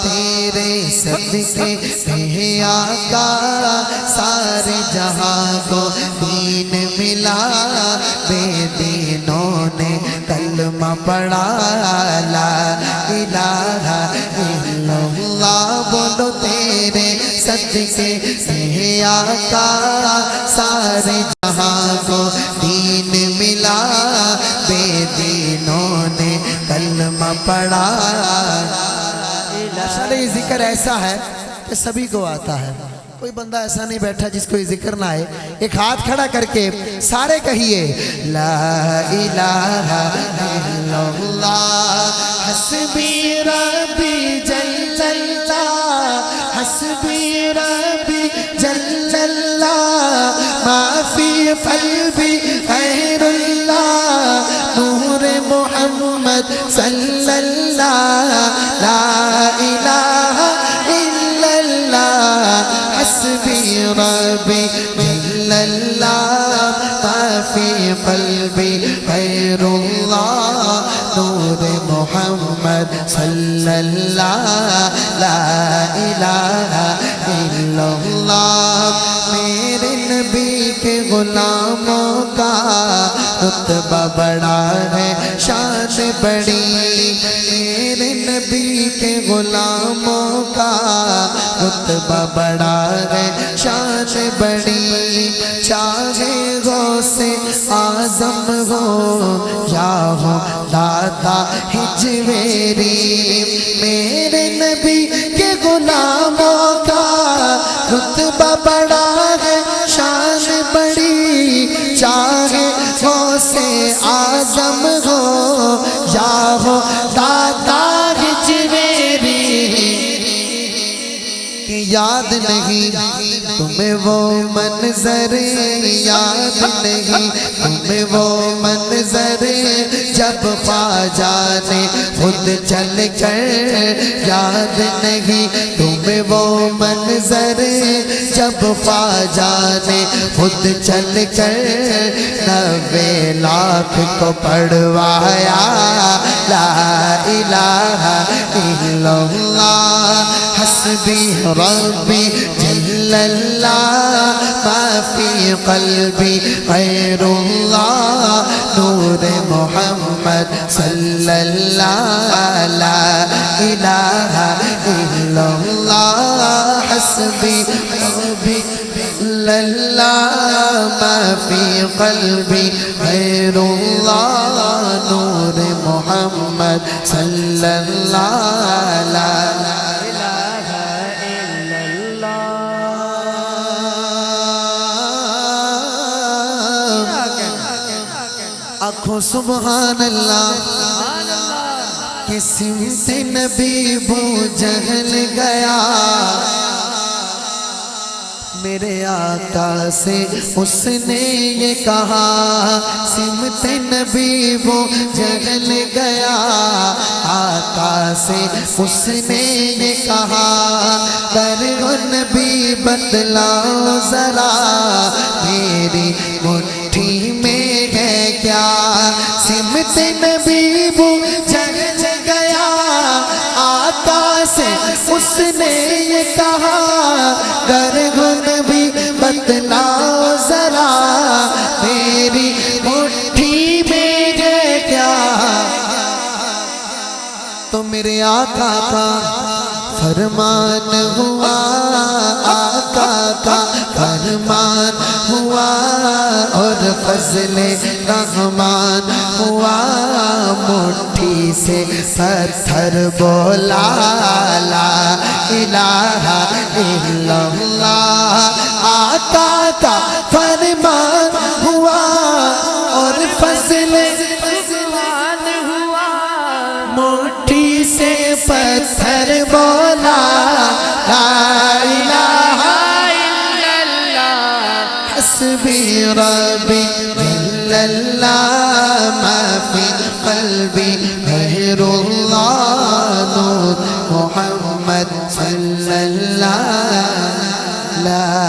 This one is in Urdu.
تیرے صدقے اے آقا سارے جہاں کو دین ملا بے دینوں نے کلمہ پڑھا لا الہ الا اللہ بولو تیرے صدقے اے آقا سارے جہاں کو دین ملا بے دینوں نے کلمہ پڑھا ماشاءاللہ یہ ذکر ایسا ہے کہ سبھی کو آتا ہے کوئی بندہ ایسا نہیں بیٹھا جس کو یہ ذکر نہ آئے ایک ہاتھ کھڑا کر کے سارے کہیے لا الہ الا اللہ حسبی ربی جل اللہ حسبی ربی جل اللہ ما فی قلبی غیر اللہ نور محمد صلی اللہ لا الہ الا اللہ حسبی ربی جل اللہ ما فی قلبی غیر اللہ نور محمد صلی اللہ لا الہ الا اللہ میرے نبی کے غلاموں کا رتبہ بڑا ہے شان بڑی میرے نبی کے غلاموں کا رتبہ بڑا ہے شان بڑی چاہے غوث اعظم ہو یا ہو داتا ہجویری میرے نبی کے غلاموں کا رتبہ بڑا ہے شان بڑی چاہے غوث اعظم ہو یا ہو داتا ہجویری کہ یاد نہیں تمہیں وہ منظر یاد نہیں تمہیں وہ منظر جب خواجہ نے خود چل کر یاد نہیں تمہیں وہ منظر جب خواجہ نے خود چل کر 90 لاکھ کو پڑھوایا لا الہ الا اللہ حسبی ربی جل اللہ ما فی قلبی غیر اللہ نور محمد صلی اللہ لا الہ الا اللہ حسبی ربی جل اللہ ما فی قلبی غیر اللہ نور محمد صلی اللہ لا آنکھوں سبحان اللہ کہ سمت نبی بو جہل گیا میرے آقا سے اس نے یہ کہا سمت نبی وہ جہل گیا آقا سے اس نے یہ کہا کرو نبی بتلاؤ ذرا میری مٹھی میں ہے کیا سمت نبی وہ جہل گیا آقا سے اس نے یہ کہا کرو نبی بتلاؤ ذرا میری مٹھی میں ہے کیا تو میرے آقا کا فرمان ہوا آقا کا فرمان ہوا اور فضل رحمان ہوا مٹھی سے پتھر بولا لا الہ الا اللہ آقا کا فرمان ہوا اور فضل رحمان ہوا مٹھی سے پتھر بولا لا الہ الا اللہ حسبی ربی جل اللہ ما فی قلبی غیر اللہ نور محمد صلی اللہ لا